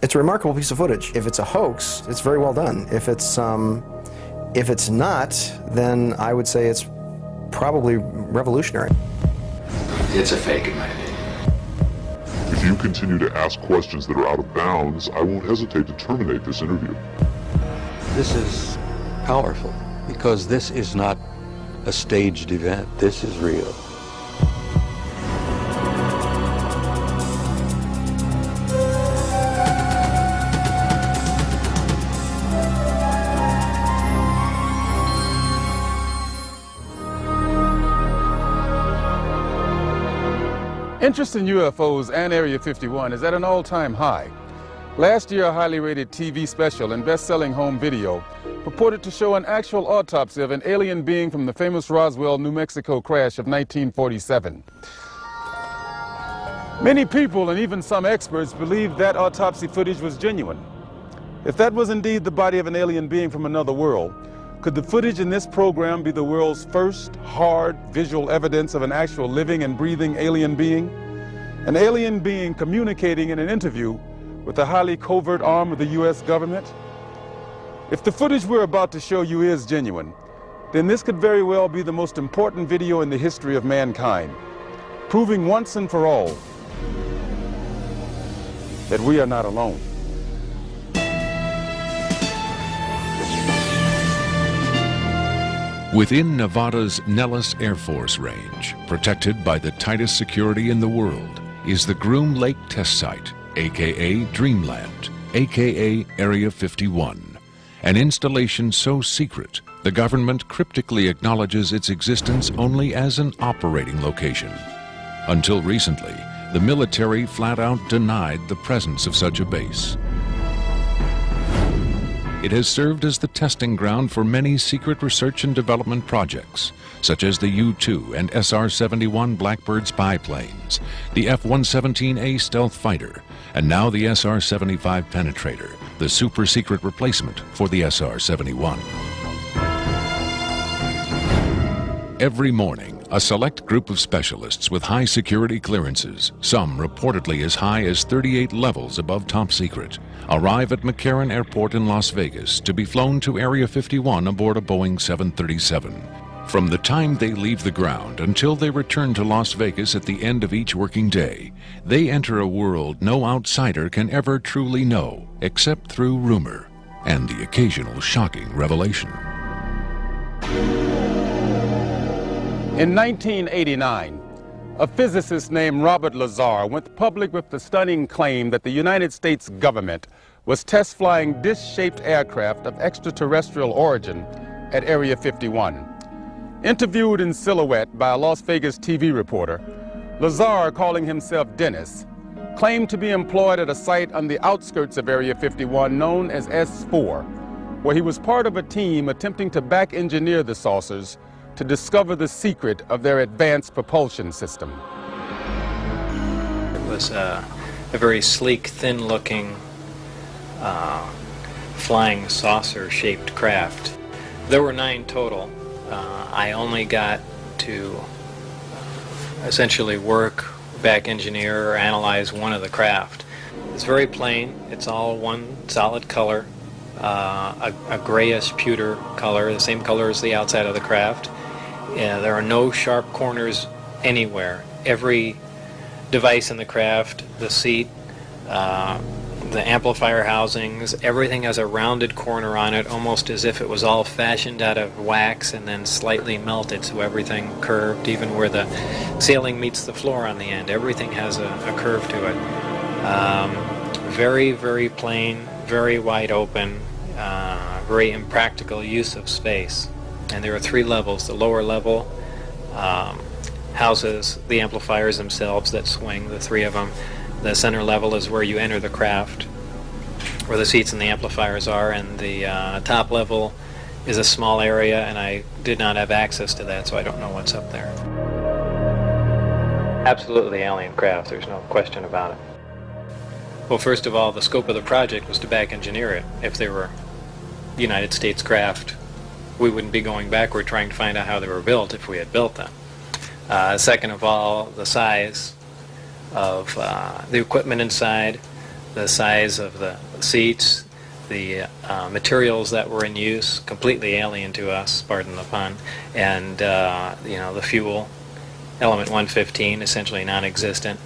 It's a remarkable piece of footage. If it's a hoax, it's very well done. If it's not, then I would say it's probably revolutionary. It's a fake, in my opinion. If you continue to ask questions that are out of bounds, I won't hesitate to terminate this interview. This is powerful because this is not a staged event. This is real. Interest in UFOs and Area 51 is at an all-time high. Last year, a highly rated TV special and best-selling home video purported to show an actual autopsy of an alien being from the famous Roswell, New Mexico crash of 1947. Many people and even some experts believed that autopsy footage was genuine. If that was indeed the body of an alien being from another world, could the footage in this program be the world's first hard visual evidence of an actual living and breathing alien being? An alien being communicating in an interview with a highly covert arm of the U.S. government? If the footage we're about to show you is genuine, then this could very well be the most important video in the history of mankind, proving once and for all that we are not alone. Within Nevada's Nellis Air Force Range, protected by the tightest security in the world, is the Groom Lake Test Site, aka Dreamland, aka Area 51. An installation so secret, the government cryptically acknowledges its existence only as an operating location. Until recently, the military flat out denied the presence of such a base. It has served as the testing ground for many secret research and development projects, such as the U-2 and SR-71 Blackbird spy planes, the F-117A stealth fighter, and now the SR-75 penetrator, the super-secret replacement for the SR-71. Every morning, a select group of specialists with high security clearances, some reportedly as high as 38 levels above top secret, arrive at McCarran Airport in Las Vegas to be flown to Area 51 aboard a Boeing 737. From the time they leave the ground until they return to Las Vegas at the end of each working day, they enter a world no outsider can ever truly know, except through rumor and the occasional shocking revelation. In 1989, a physicist named Robert Lazar went public with the stunning claim that the United States government was test flying dish-shaped aircraft of extraterrestrial origin at Area 51. Interviewed in silhouette by a Las Vegas TV reporter, Lazar, calling himself Dennis, claimed to be employed at a site on the outskirts of Area 51 known as S4, where he was part of a team attempting to back-engineer the saucers to discover the secret of their advanced propulsion system. It was a very sleek, thin-looking, flying saucer-shaped craft. There were 9 total. I only got to essentially work, back engineer, or analyze one of the craft. It's very plain. It's all one solid color, a grayish pewter color, the same color as the outside of the craft. There are no sharp corners anywhere. Every device in the craft, the seat, the amplifier housings, everything has a rounded corner on it, almost as if it was all fashioned out of wax and then slightly melted, so everything curved, even where the ceiling meets the floor on the end. Everything has a curve to it. Very, very plain, very wide open, very impractical use of space. And there are 3 levels. The lower level houses the amplifiers themselves that swing, the 3 of them. The center level is where you enter the craft, where the seats and the amplifiers are, and the top level is a small area, and I did not have access to that, so I don't know what's up there. Absolutely alien craft, there's no question about it. Well, first of all, the scope of the project was to back engineer it. If they were United States craft, we wouldn't be going backward trying to find out how they were built if we had built them. Second of all, the size of the equipment inside, the size of the seats, the materials that were in use, completely alien to us, pardon the pun, and the fuel, element 115, essentially non-existent.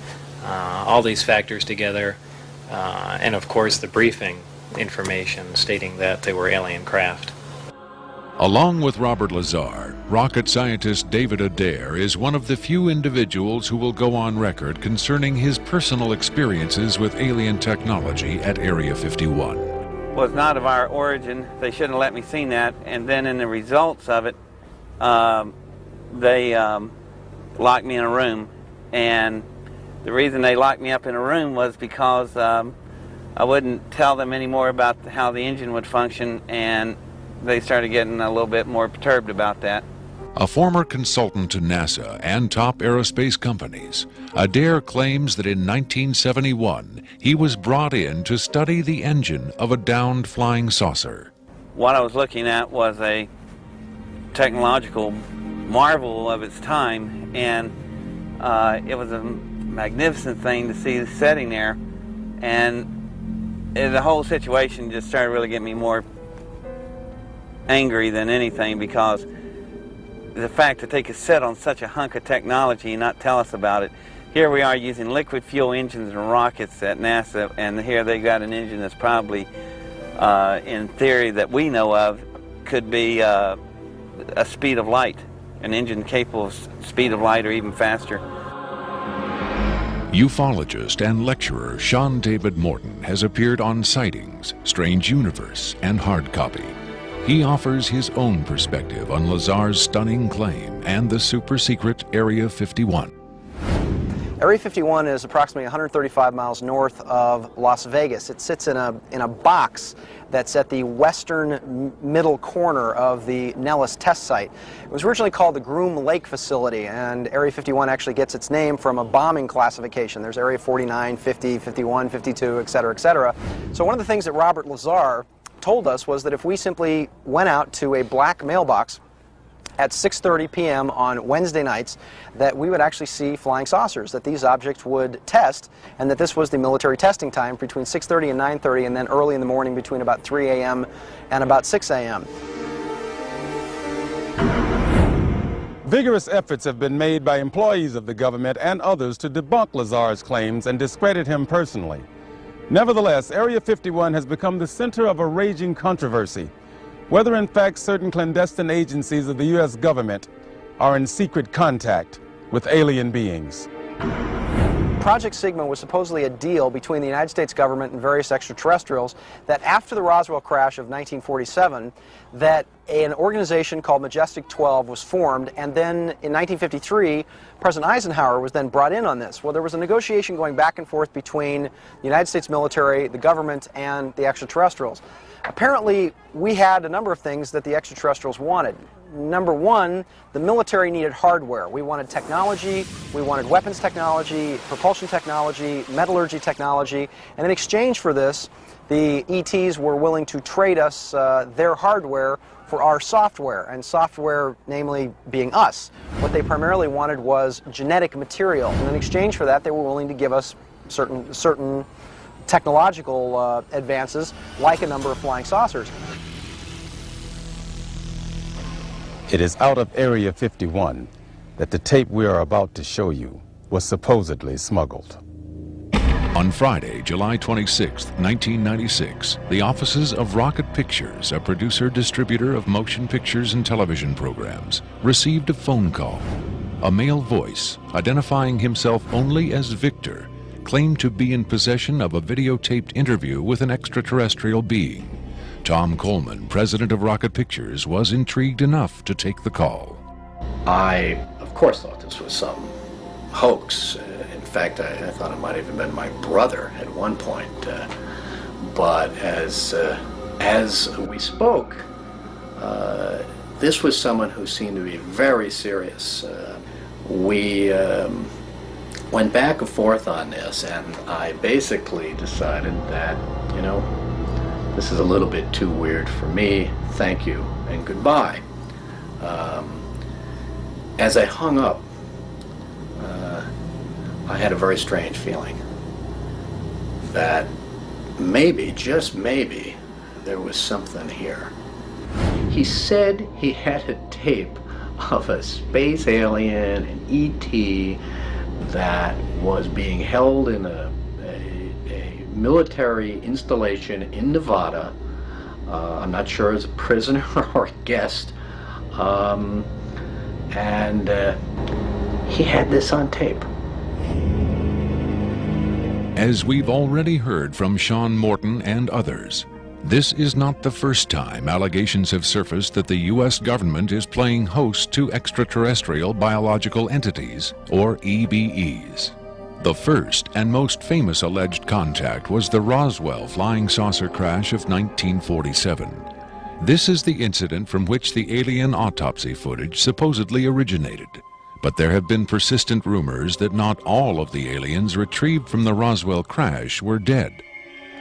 All these factors together, and of course the briefing information stating that they were alien craft. Along with Robert Lazar, rocket scientist David Adair is one of the few individuals who will go on record concerning his personal experiences with alien technology at Area 51. Was not of our origin. They shouldn't have let me see that. And then in the results of it, they locked me in a room. And the reason they locked me up in a room was because I wouldn't tell them any more about how the engine would function, and they started getting a little bit more perturbed about that. A former consultant to NASA and top aerospace companies, Adair claims that in 1971 he was brought in to study the engine of a downed flying saucer. What I was looking at was a technological marvel of its time, and it was a magnificent thing to see sitting there, and the whole situation just started really getting me more angry than anything, because the fact that they could sit on such a hunk of technology and not tell us about it. Here we are using liquid fuel engines and rockets at NASA, and here they got an engine that's probably, in theory that we know of, could be a speed of light, an engine capable of speed of light or even faster. Ufologist and lecturer Sean David Morton has appeared on Sightings, Strange Universe, and Hard Copy. He offers his own perspective on Lazar's stunning claim and the super-secret Area 51. Area 51 is approximately 135 miles north of Las Vegas. It sits in a box that's at the western middle corner of the Nellis test site. It was originally called the Groom Lake Facility, and Area 51 actually gets its name from a bombing classification. There's Area 49, 50, 51, 52, et cetera, et cetera. So one of the things that Robert Lazar told us was that if we simply went out to a black mailbox at 6:30 p.m. on Wednesday nights, that we would actually see flying saucers, that these objects would test, and that this was the military testing time between 6:30 and 9:30, and then early in the morning between about 3 a.m. and about 6 a.m. Vigorous efforts have been made by employees of the government and others to debunk Lazar's claims and discredit him personally. Nevertheless, Area 51 has become the center of a raging controversy, whether in fact certain clandestine agencies of the U.S. government are in secret contact with alien beings. Project Sigma was supposedly a deal between the United States government and various extraterrestrials that after the Roswell crash of 1947, that an organization called Majestic 12 was formed, and then in 1953, President Eisenhower was then brought in on this. Well, there was a negotiation going back and forth between the United States military, the government, and the extraterrestrials. Apparently, we had a number of things that the extraterrestrials wanted. Number one, the military needed hardware. We wanted technology, we wanted weapons technology, propulsion technology, metallurgy technology, and in exchange for this, the ETs were willing to trade us their hardware for our software, and software namely being us. What they primarily wanted was genetic material, and in exchange for that, they were willing to give us certain technological advances, like a number of flying saucers. It is out of Area 51 that the tape we are about to show you was supposedly smuggled. On Friday, July 26, 1996, the offices of Rocket Pictures, a producer-distributor of motion pictures and television programs, received a phone call. A male voice, identifying himself only as Victor, claimed to be in possession of a videotaped interview with an extraterrestrial being. Tom Coleman, president of Rocket Pictures, was intrigued enough to take the call. I, of course, thought this was some hoax. In fact, I thought it might have even been my brother at one point. But as we spoke, this was someone who seemed to be very serious. We went back and forth on this, and I basically decided that, you know, this is a little bit too weird for me. Thank you and goodbye. As I hung up, I had a very strange feeling that maybe, just maybe, there was something here. He said he had a tape of a space alien, an ET, that was being held in a military installation in Nevada. I'm not sure as a prisoner or a guest. And he had this on tape. As we've already heard from Sean Morton and others, this is not the first time allegations have surfaced that the U.S. government is playing host to extraterrestrial biological entities, or EBEs. The first and most famous alleged contact was the Roswell flying saucer crash of 1947. This is the incident from which the alien autopsy footage supposedly originated. But there have been persistent rumors that not all of the aliens retrieved from the Roswell crash were dead.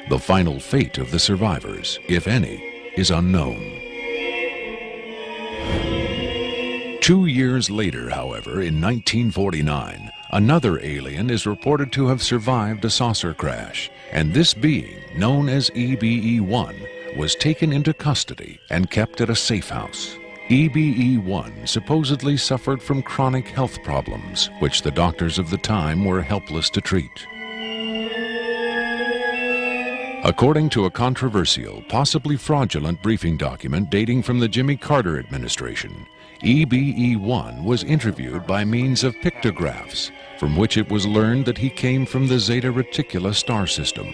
The final fate of the survivors, if any, is unknown. 2 years later, however, in 1949, another alien is reported to have survived a saucer crash, and this being, known as EBE-1, was taken into custody and kept at a safe house. EBE-1 supposedly suffered from chronic health problems, which the doctors of the time were helpless to treat. According to a controversial, possibly fraudulent briefing document dating from the Jimmy Carter administration, EBE-1 was interviewed by means of pictographs, from which it was learned that he came from the Zeta Reticuli star system.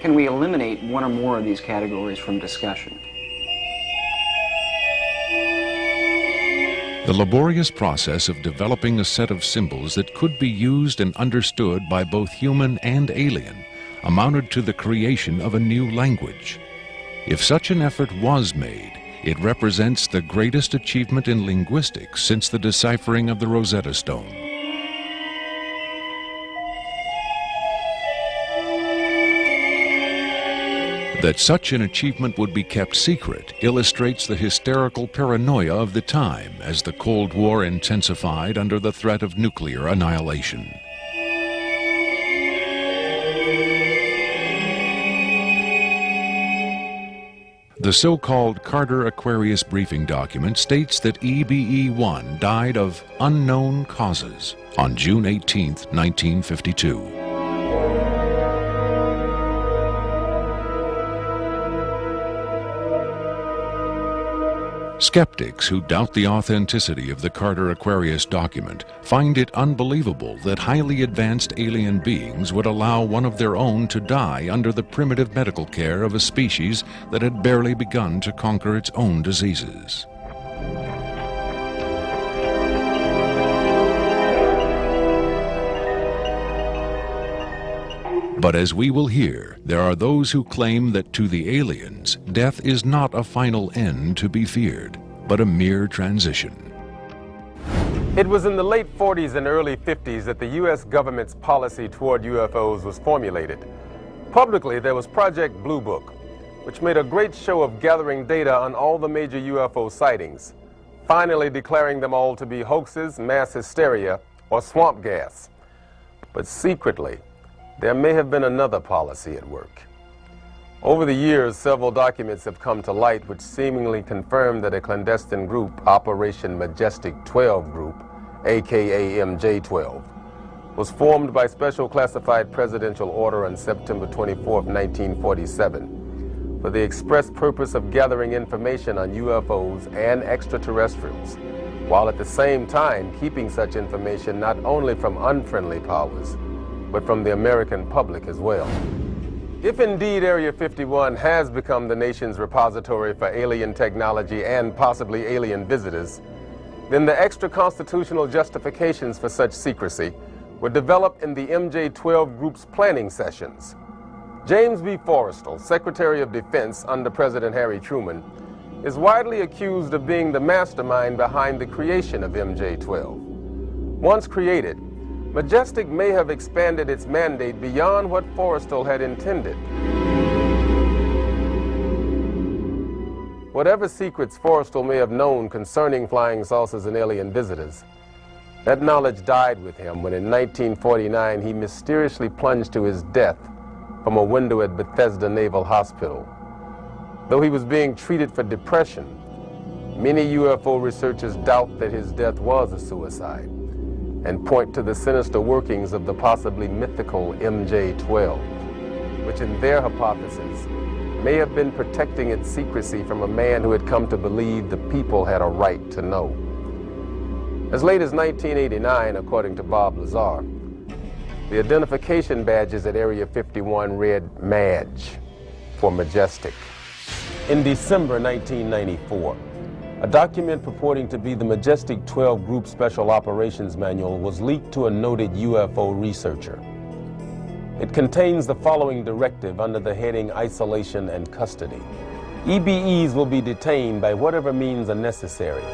Can we eliminate one or more of these categories from discussion? The laborious process of developing a set of symbols that could be used and understood by both human and alien amounted to the creation of a new language. If such an effort was made, it represents the greatest achievement in linguistics since the deciphering of the Rosetta Stone. That such an achievement would be kept secret illustrates the hysterical paranoia of the time as the Cold War intensified under the threat of nuclear annihilation. The so-called Carter Aquarius briefing document states that EBE-1 died of unknown causes on June 18, 1952. Skeptics who doubt the authenticity of the Carter Aquarius document find it unbelievable that highly advanced alien beings would allow one of their own to die under the primitive medical care of a species that had barely begun to conquer its own diseases. But as we will hear, there are those who claim that to the aliens, death is not a final end to be feared, but a mere transition. It was in the late 40s and early 50s that the U.S. government's policy toward UFOs was formulated. Publicly, there was Project Blue Book, which made a great show of gathering data on all the major UFO sightings, finally declaring them all to be hoaxes, mass hysteria, or swamp gas. But secretly, there may have been another policy at work. Over the years, several documents have come to light which seemingly confirm that a clandestine group, Operation Majestic 12 Group, aka MJ-12, was formed by special classified presidential order on September 24, 1947, for the express purpose of gathering information on UFOs and extraterrestrials, while at the same time keeping such information not only from unfriendly powers, but from the American public as well. If indeed Area 51 has become the nation's repository for alien technology and possibly alien visitors, then the extra-constitutional justifications for such secrecy were developed in the MJ-12 Group's planning sessions. James B. Forrestal, Secretary of Defense under President Harry Truman, is widely accused of being the mastermind behind the creation of MJ-12. Once created, Majestic may have expanded its mandate beyond what Forrestal had intended. Whatever secrets Forrestal may have known concerning flying saucers and alien visitors, that knowledge died with him when in 1949 he mysteriously plunged to his death from a window at Bethesda Naval Hospital. Though he was being treated for depression, many UFO researchers doubt that his death was a suicide and point to the sinister workings of the possibly mythical MJ-12, which in their hypothesis may have been protecting its secrecy from a man who had come to believe the people had a right to know. As late as 1989, according to Bob Lazar, the identification badges at Area 51 read MADGE for Majestic. In December 1994, a document purporting to be the Majestic 12 Group Special Operations Manual was leaked to a noted UFO researcher. It contains the following directive under the heading Isolation and Custody. EBEs will be detained by whatever means are necessary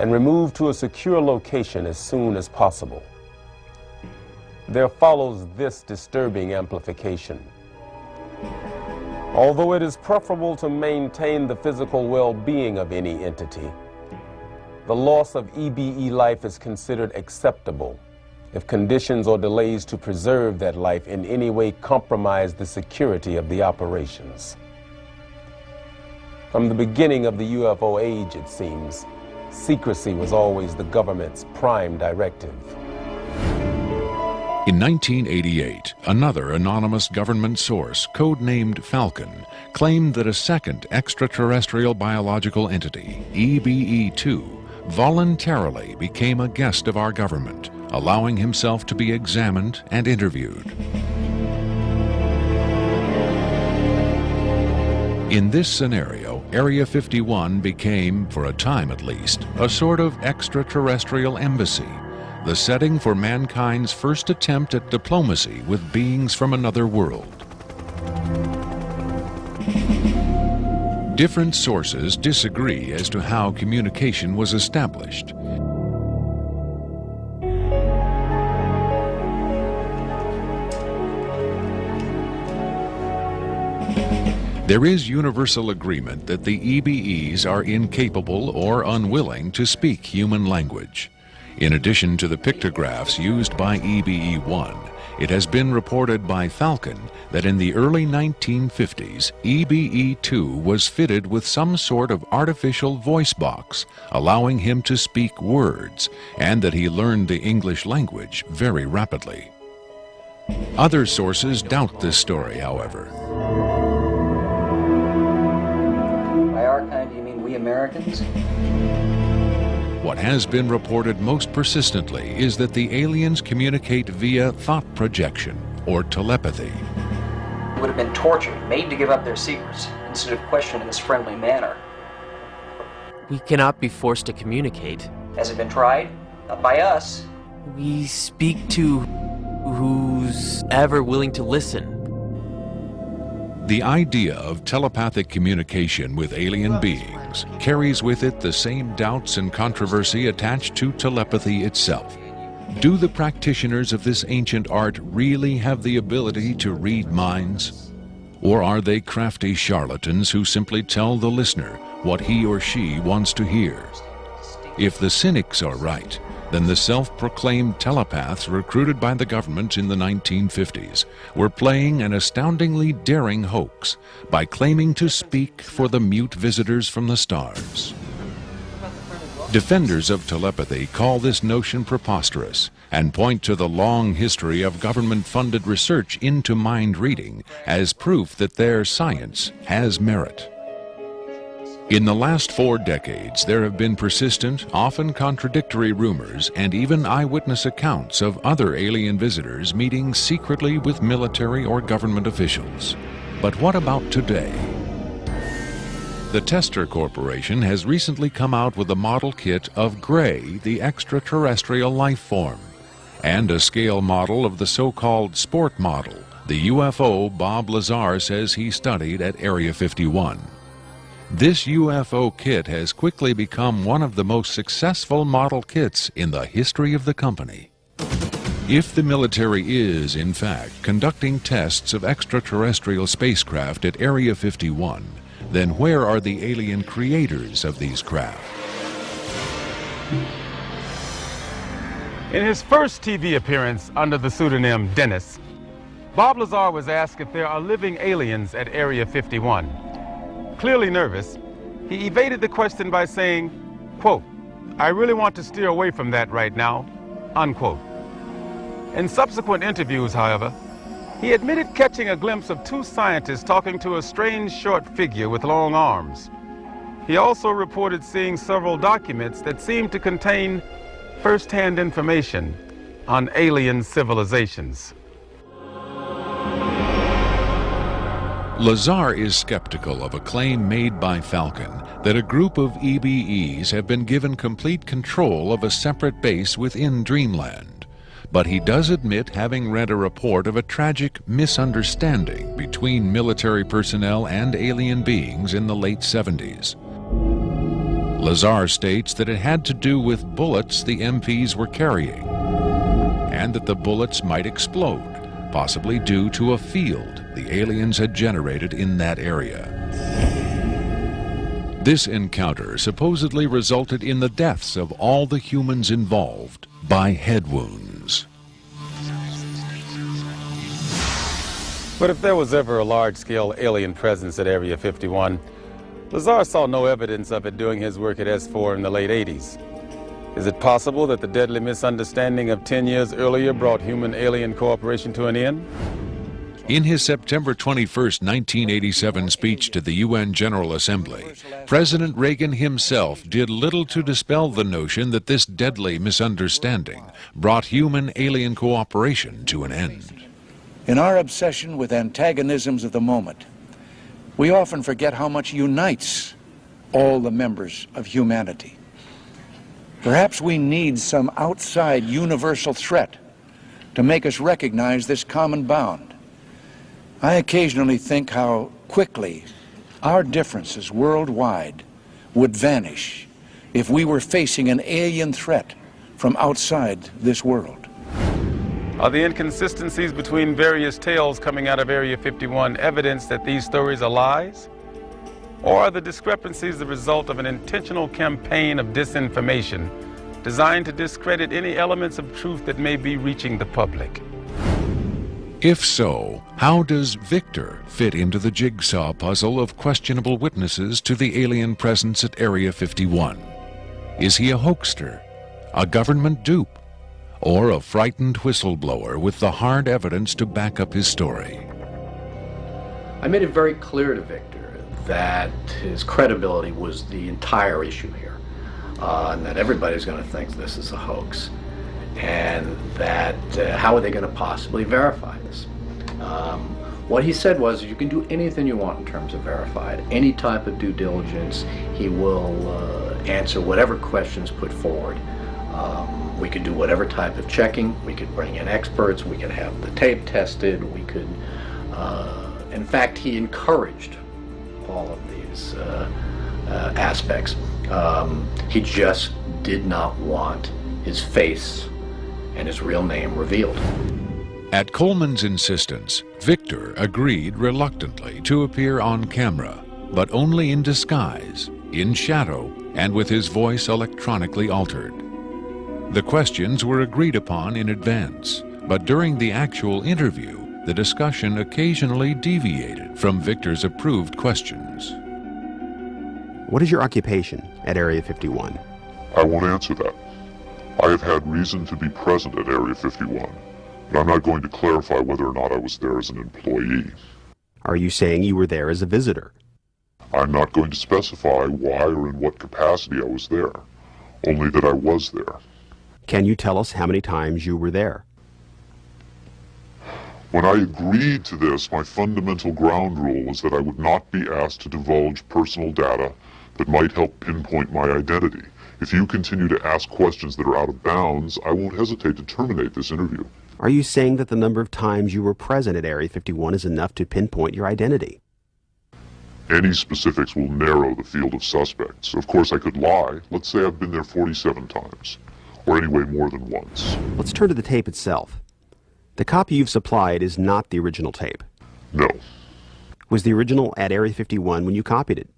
and removed to a secure location as soon as possible. There follows this disturbing amplification. Although it is preferable to maintain the physical well-being of any entity, the loss of EBE life is considered acceptable if conditions or delays to preserve that life in any way compromise the security of the operations. From the beginning of the UFO age, it seems, secrecy was always the government's prime directive. In 1988, another anonymous government source, codenamed Falcon, claimed that a second extraterrestrial biological entity, EBE-2, voluntarily became a guest of our government, allowing himself to be examined and interviewed. In this scenario, Area 51 became, for a time at least, a sort of extraterrestrial embassy, the setting for mankind's first attempt at diplomacy with beings from another world. Different sources disagree as to how communication was established. There is universal agreement that the EBEs are incapable or unwilling to speak human language. In addition to the pictographs used by EBE-1, it has been reported by Falcon that in the early 1950s, EBE-2 was fitted with some sort of artificial voice box, allowing him to speak words, and that he learned the English language very rapidly. Other sources doubt this story, however. By our kind, do you mean we Americans? What has been reported most persistently is that the aliens communicate via thought projection, or telepathy. Would have been tortured, made to give up their secrets, instead of questioned in this friendly manner. We cannot be forced to communicate. Has it been tried? Not by us. We speak to who's ever willing to listen. The idea of telepathic communication with alien beings carries with it the same doubts and controversy attached to telepathy itself. Do the practitioners of this ancient art really have the ability to read minds? Or are they crafty charlatans who simply tell the listener what he or she wants to hear? If the cynics are right, then the self-proclaimed telepaths recruited by the government in the 1950s were playing an astoundingly daring hoax by claiming to speak for the mute visitors from the stars. Defenders of telepathy call this notion preposterous and point to the long history of government-funded research into mind reading as proof that their science has merit. In the last 4 decades, there have been persistent, often contradictory rumors and even eyewitness accounts of other alien visitors meeting secretly with military or government officials. But what about today? The Tester Corporation has recently come out with a model kit of Gray, the extraterrestrial life form, and a scale model of the so-called sport model, the UFO Bob Lazar says he studied at Area 51. This UFO kit has quickly become one of the most successful model kits in the history of the company. If the military is, in fact, conducting tests of extraterrestrial spacecraft at Area 51, then where are the alien creators of these craft? In his first TV appearance under the pseudonym Dennis, Bob Lazar was asked if there are living aliens at Area 51. Clearly nervous, he evaded the question by saying, quote, "I really want to steer away from that right now," unquote. In subsequent interviews, however, he admitted catching a glimpse of two scientists talking to a strange short figure with long arms. He also reported seeing several documents that seemed to contain first-hand information on alien civilizations. Lazar is skeptical of a claim made by Falcon that a group of EBEs have been given complete control of a separate base within Dreamland. But he does admit having read a report of a tragic misunderstanding between military personnel and alien beings in the late 70s. Lazar states that it had to do with bullets the MPs were carrying, and that the bullets might explode, possibly due to a field the aliens had generated in that area. This encounter supposedly resulted in the deaths of all the humans involved by head wounds. But if there was ever a large-scale alien presence at Area 51, Lazar saw no evidence of it doing his work at S4 in the late 80s. Is it possible that the deadly misunderstanding of 10 years earlier brought human-alien cooperation to an end? In his September 21, 1987 speech to the UN General Assembly, President Reagan himself did little to dispel the notion that this deadly misunderstanding brought human-alien cooperation to an end. In our obsession with antagonisms of the moment, we often forget how much unites all the members of humanity. Perhaps we need some outside universal threat to make us recognize this common bound. I occasionally think how quickly our differences worldwide would vanish if we were facing an alien threat from outside this world. Are the inconsistencies between various tales coming out of Area 51 evidence that these stories are lies? Or are the discrepancies the result of an intentional campaign of disinformation designed to discredit any elements of truth that may be reaching the public? If so, how does Victor fit into the jigsaw puzzle of questionable witnesses to the alien presence at Area 51? Is he a hoaxer, a government dupe, or a frightened whistleblower with the hard evidence to back up his story? I made it very clear to Victor that his credibility was the entire issue here, and that everybody's going to think this is a hoax, and that how are they going to possibly verify this? What he said was, you can do anything you want in terms of verified, any type of due diligence. He will answer whatever questions put forward. We could do whatever type of checking. We could bring in experts. We could have the tape tested. We could, in fact, he encouraged all of these aspects. He just did not want his face and his real name revealed. At Coleman's insistence, Victor agreed reluctantly to appear on camera, but only in disguise, in shadow, and with his voice electronically altered. The questions were agreed upon in advance, but during the actual interview, the discussion occasionally deviated from Victor's approved questions. What is your occupation at Area 51? I won't answer that. I have had reason to be present at Area 51, but I'm not going to clarify whether or not I was there as an employee. Are you saying you were there as a visitor? I'm not going to specify why or in what capacity I was there, only that I was there. Can you tell us how many times you were there? When I agreed to this, my fundamental ground rule was that I would not be asked to divulge personal data that might help pinpoint my identity. If you continue to ask questions that are out of bounds, I won't hesitate to terminate this interview. Are you saying that the number of times you were present at Area 51 is enough to pinpoint your identity? Any specifics will narrow the field of suspects. Of course, I could lie. Let's say I've been there 47 times, or anyway more than once. Let's turn to the tape itself. The copy you've supplied is not the original tape. No. Was the original at Area 51 when you copied it?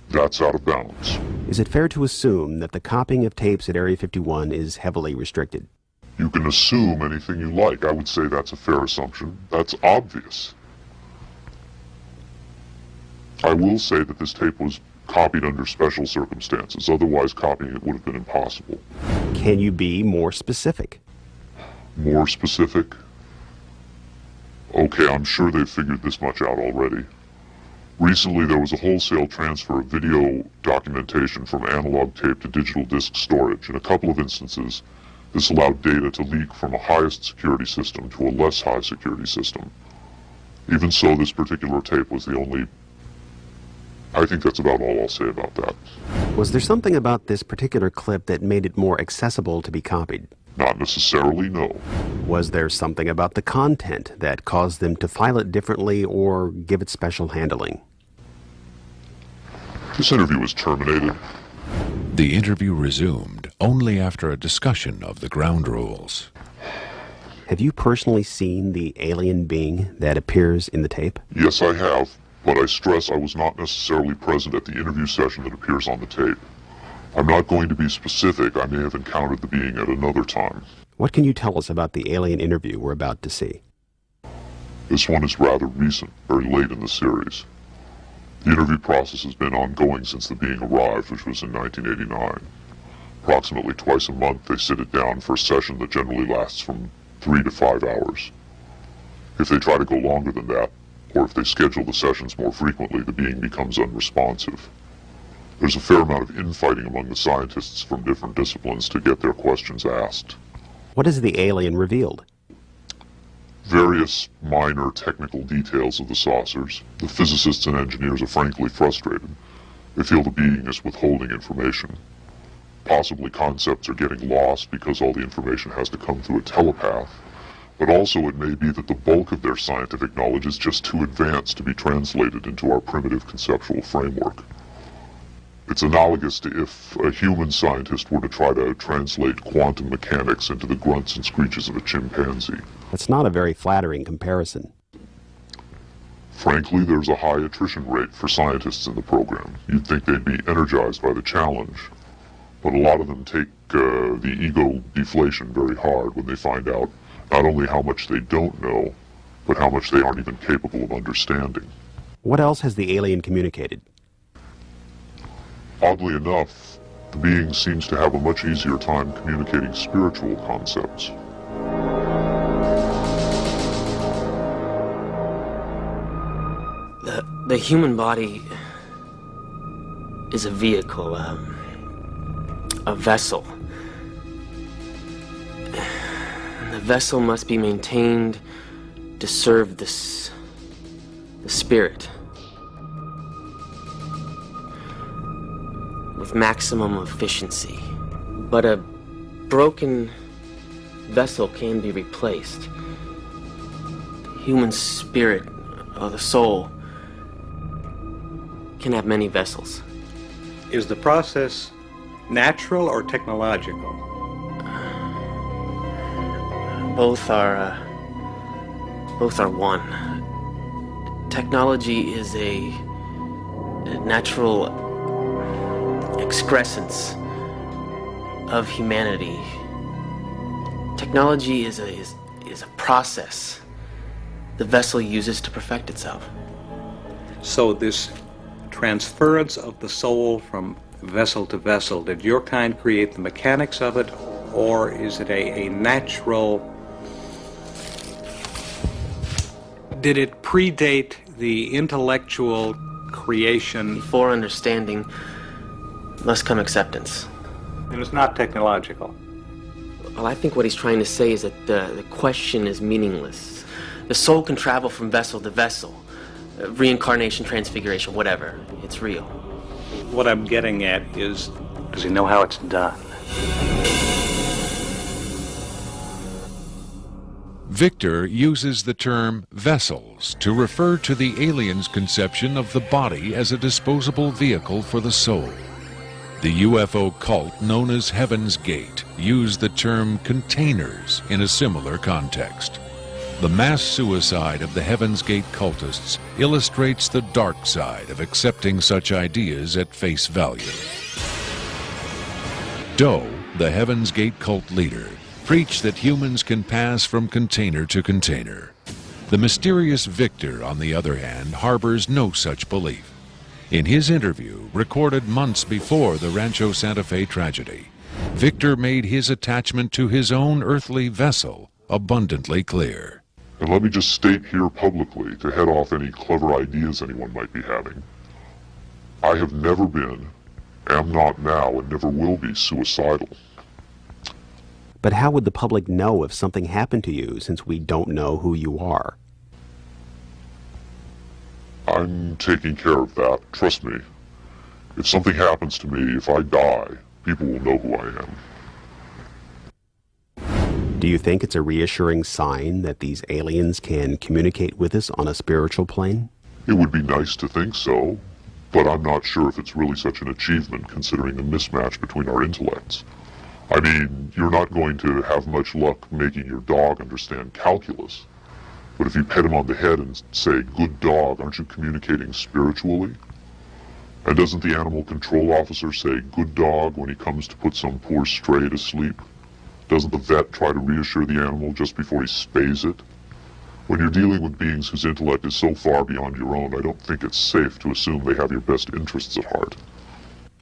That's out of bounds. Is it fair to assume that the copying of tapes at Area 51 is heavily restricted? You can assume anything you like. I would say that's a fair assumption. That's obvious. I will say that this tape was copied under special circumstances. Otherwise, copying it would have been impossible. Can you be more specific? More specific? Okay, I'm sure they've figured this much out already. Recently, there was a wholesale transfer of video documentation from analog tape to digital disc storage. In a couple of instances, this allowed data to leak from a highest security system to a less high security system. Even so, this particular tape was the only... I think that's about all I'll say about that. Was there something about this particular clip that made it more accessible to be copied? Not necessarily, no. Was there something about the content that caused them to file it differently or give it special handling? This interview was terminated. The interview resumed only after a discussion of the ground rules. Have you personally seen the alien being that appears in the tape? Yes, I have, but I stress I was not necessarily present at the interview session that appears on the tape. I'm not going to be specific. I may have encountered the being at another time. What can you tell us about the alien interview we're about to see? This one is rather recent, very late in the series. The interview process has been ongoing since the being arrived, which was in 1989. Approximately twice a month, they sit it down for a session that generally lasts from 3 to 5 hours. If they try to go longer than that, or if they schedule the sessions more frequently, the being becomes unresponsive. There's a fair amount of infighting among the scientists from different disciplines to get their questions asked. What has the alien revealed? Various minor technical details of the saucers. The physicists and engineers are frankly frustrated. They feel the being is withholding information. Possibly concepts are getting lost because all the information has to come through a telepath. But also it may be that the bulk of their scientific knowledge is just too advanced to be translated into our primitive conceptual framework. It's analogous to if a human scientist were to try to translate quantum mechanics into the grunts and screeches of a chimpanzee. That's not a very flattering comparison. Frankly, there's a high attrition rate for scientists in the program. You'd think they'd be energized by the challenge, but a lot of them take the ego deflation very hard when they find out not only how much they don't know, but how much they aren't even capable of understanding. What else has the alien communicated? Oddly enough, the being seems to have a much easier time communicating spiritual concepts. The human body is a vehicle, a vessel. The vessel must be maintained to serve the spirit with maximum efficiency. But a broken vessel can be replaced. The human spirit, or the soul, can have many vessels. Is the process natural or technological? Both are one. Technology is a natural excrescence of humanity. Technology is a process the vessel uses to perfect itself. So this transference of the soul from vessel to vessel, did your kind create the mechanics of it, or is it a natural... Did it predate the intellectual creation? Before understanding must come acceptance. And it's not technological. Well, I think what he's trying to say is that the question is meaningless. The soul can travel from vessel to vessel. Reincarnation, transfiguration, whatever. It's real. What I'm getting at is, does he know how it's done? Victor uses the term vessels to refer to the alien's conception of the body as a disposable vehicle for the soul. The UFO cult known as Heaven's Gate used the term containers in a similar context. The mass suicide of the Heaven's Gate cultists illustrates the dark side of accepting such ideas at face value. Doe, the Heaven's Gate cult leader, preach that humans can pass from container to container. The mysterious Victor, on the other hand, harbors no such belief. In his interview, recorded months before the Rancho Santa Fe tragedy, Victor made his attachment to his own earthly vessel abundantly clear. And let me just state here publicly, to head off any clever ideas anyone might be having, I have never been, am not now, and never will be suicidal. But how would the public know if something happened to you, since we don't know who you are? I'm taking care of that, trust me. If something happens to me, if I die, people will know who I am. Do you think it's a reassuring sign that these aliens can communicate with us on a spiritual plane? It would be nice to think so, but I'm not sure if it's really such an achievement considering the mismatch between our intellects. I mean, you're not going to have much luck making your dog understand calculus. But if you pet him on the head and say, "Good dog," aren't you communicating spiritually? And doesn't the animal control officer say, "Good dog," when he comes to put some poor stray to sleep? Doesn't the vet try to reassure the animal just before he spays it? When you're dealing with beings whose intellect is so far beyond your own, I don't think it's safe to assume they have your best interests at heart.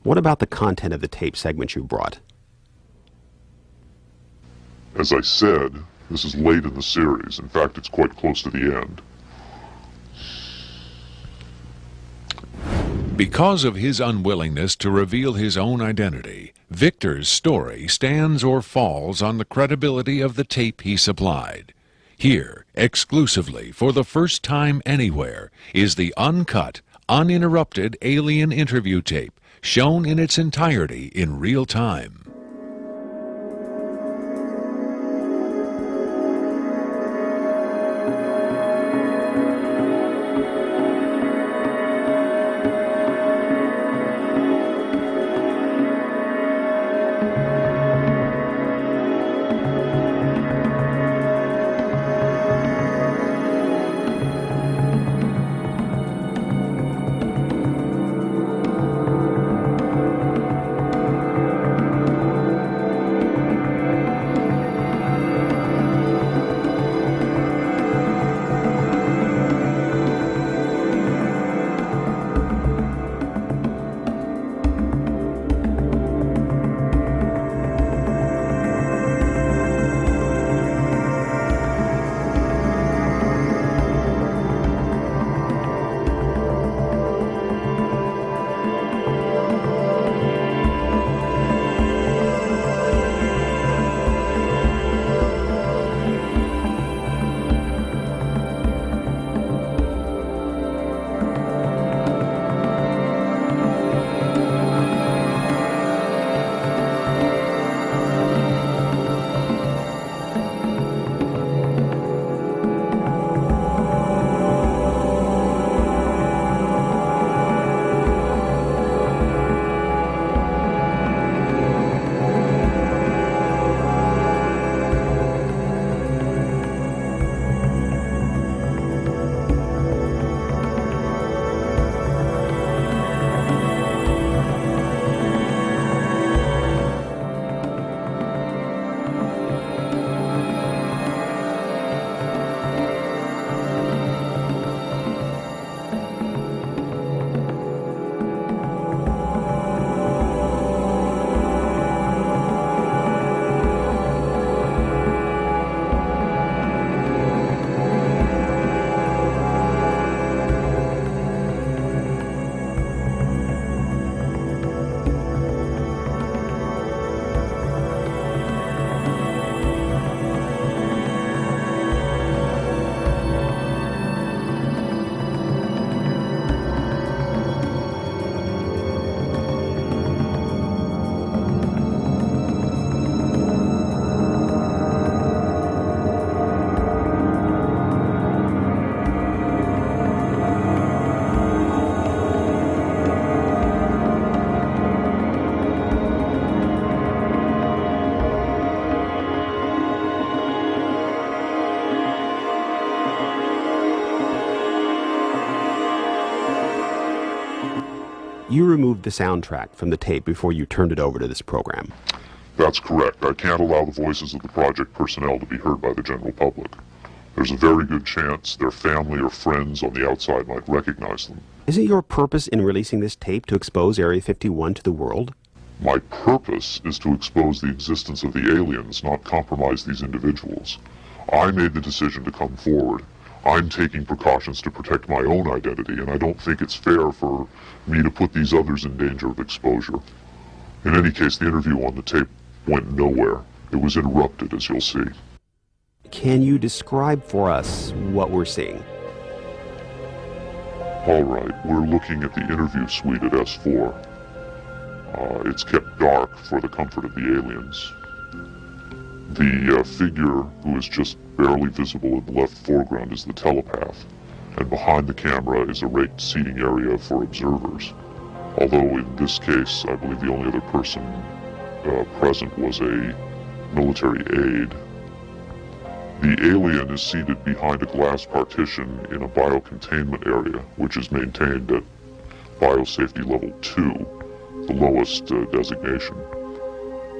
What about the content of the tape segment you brought? As I said, this is late in the series. In fact, it's quite close to the end. Because of his unwillingness to reveal his own identity, Victor's story stands or falls on the credibility of the tape he supplied. Here, exclusively for the first time anywhere, is the uncut, uninterrupted alien interview tape, shown in its entirety in real time. You removed the soundtrack from the tape before you turned it over to this program. That's correct. I can't allow the voices of the project personnel to be heard by the general public. There's a very good chance their family or friends on the outside might recognize them. Isn't your purpose in releasing this tape to expose Area 51 to the world? My purpose is to expose the existence of the aliens, not compromise these individuals. I made the decision to come forward. I'm taking precautions to protect my own identity, and I don't think it's fair for me to put these others in danger of exposure. In any case, the interview on the tape went nowhere. It was interrupted, as you'll see. Can you describe for us what we're seeing? All right, we're looking at the interview suite at S4. It's kept dark for the comfort of the aliens. The figure who is just barely visible in the left foreground is the telepath, and behind the camera is a raked seating area for observers. Although in this case, I believe the only other person present was a military aide. The alien is seated behind a glass partition in a biocontainment area, which is maintained at Biosafety Level 2, the lowest designation.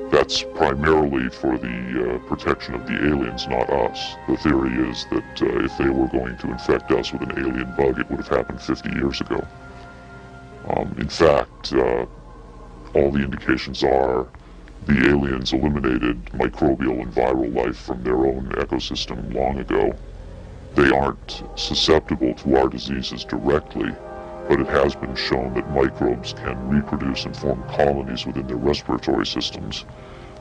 That's primarily for the protection of the aliens, not us. The theory is that if they were going to infect us with an alien bug, it would have happened 50 years ago. In fact, all the indications are the aliens eliminated microbial and viral life from their own ecosystem long ago. They aren't susceptible to our diseases directly, but it has been shown that microbes can reproduce and form colonies within their respiratory systems,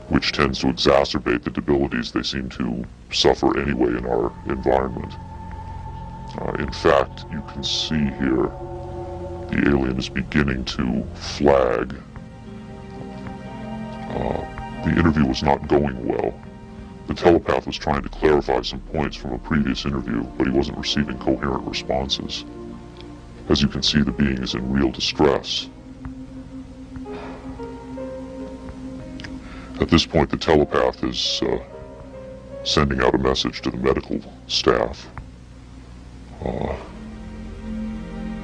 which tends to exacerbate the debilities they seem to suffer anyway in our environment. In fact, you can see here the alien is beginning to flag. The interview was not going well. The telepath was trying to clarify some points from a previous interview, but he wasn't receiving coherent responses. As you can see, the being is in real distress. At this point, the telepath is sending out a message to the medical staff.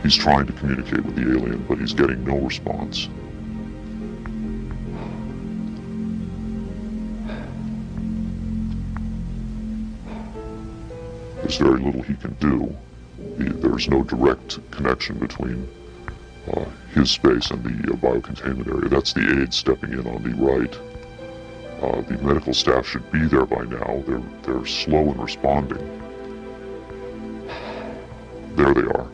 He's trying to communicate with the alien, but he's getting no response. There's very little he can do. There's no direct connection between his space and the biocontainment area. That's the aide stepping in on the right. The medical staff should be there by now. They're slow in responding. There they are.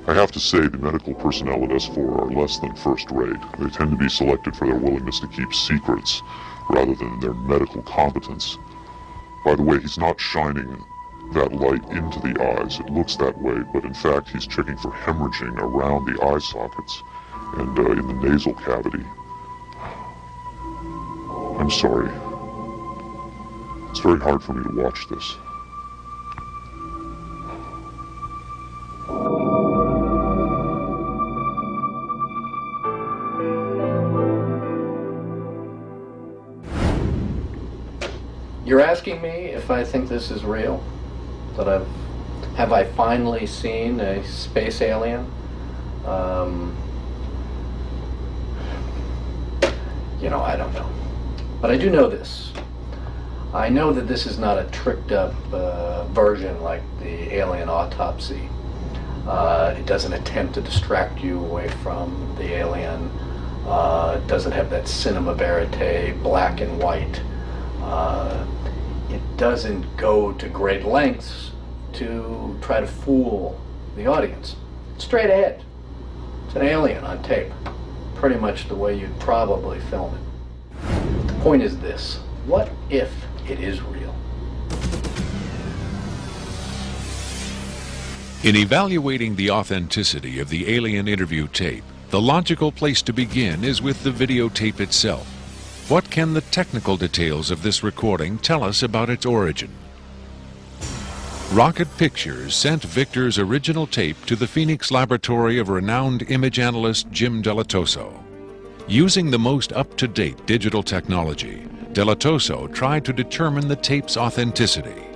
I have to say the medical personnel at S4 are less than first rate. They tend to be selected for their willingness to keep secrets rather than their medical competence. By the way, he's not shining that light into the eyes. It looks that way, but in fact he's checking for hemorrhaging around the eye sockets and in the nasal cavity. I'm sorry. It's very hard for me to watch this. You're asking me if I think this is real? That have I finally seen a space alien? You know, I don't know. But I do know this. I know that this is not a tricked up version like the Alien Autopsy. It doesn't attempt to distract you away from the alien. It doesn't have that cinema verite, black and white. It doesn't go to great lengths to try to fool the audience. It's straight ahead. It's an alien on tape. Pretty much the way you'd probably film it. The point is this: what if it is real? In evaluating the authenticity of the alien interview tape, the logical place to begin is with the videotape itself. What can the technical details of this recording tell us about its origin? Rocket Pictures sent Victor's original tape to the Phoenix laboratory of renowned image analyst Jim Delatoso. Using the most up-to-date digital technology, Delatoso tried to determine the tape's authenticity.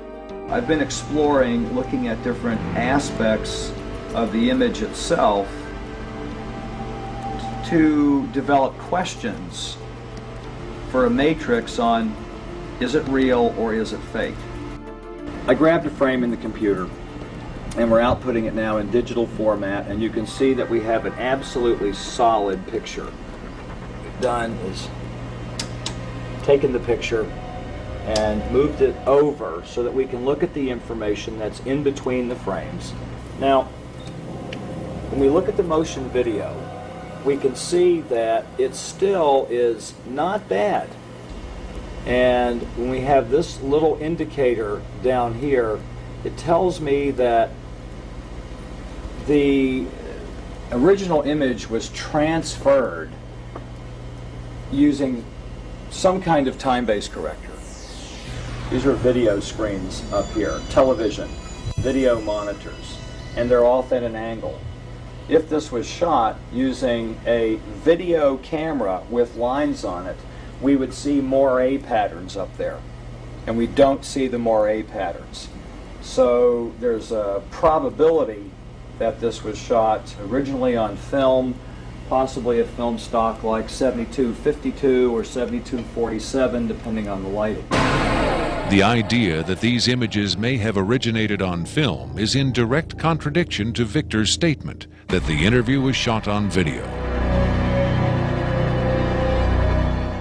I've been exploring, looking at different aspects of the image itself to develop questions for a matrix on is it real or is it fake. I grabbed a frame in the computer and we're outputting it now in digital format, and you can see that we have an absolutely solid picture. What we've done is taken the picture and moved it over so that we can look at the information that's in between the frames. Now, when we look at the motion video, we can see that it still is not bad. And when we have this little indicator down here, it tells me that the original image was transferred using some kind of time-based corrector. These are video screens up here, television, video monitors, and they're off at an angle. If this was shot using a video camera with lines on it, we would see moire patterns up there, and we don't see the moire patterns. So there's a probability that this was shot originally on film, possibly a film stock like 7252 or 7247, depending on the lighting. The idea that these images may have originated on film is in direct contradiction to Victor's statement that the interview was shot on video.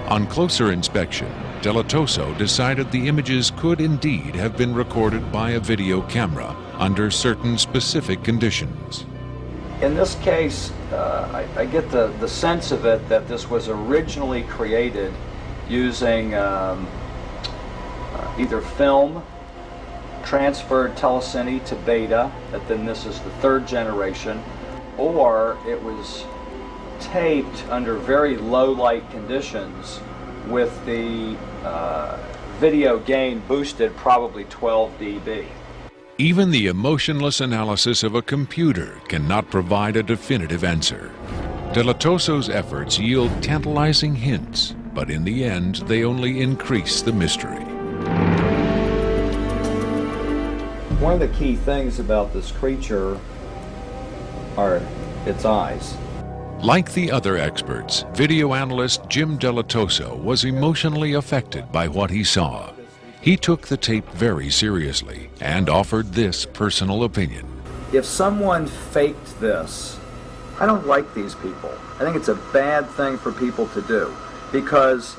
On closer inspection, Delatoso decided the images could indeed have been recorded by a video camera under certain specific conditions. In this case, I get the sense of it that this was originally created using either film, transferred telecine to beta, that then this is the third generation, or it was taped under very low light conditions with the video gain boosted probably 12 dB. Even the emotionless analysis of a computer cannot provide a definitive answer. Delatoso's efforts yield tantalizing hints, but in the end they only increase the mystery. One of the key things about this creature are its eyes. Like the other experts, video analyst Jim Delatoso was emotionally affected by what he saw. He took the tape very seriously and offered this personal opinion. If someone faked this, I don't like these people. I think it's a bad thing for people to do, because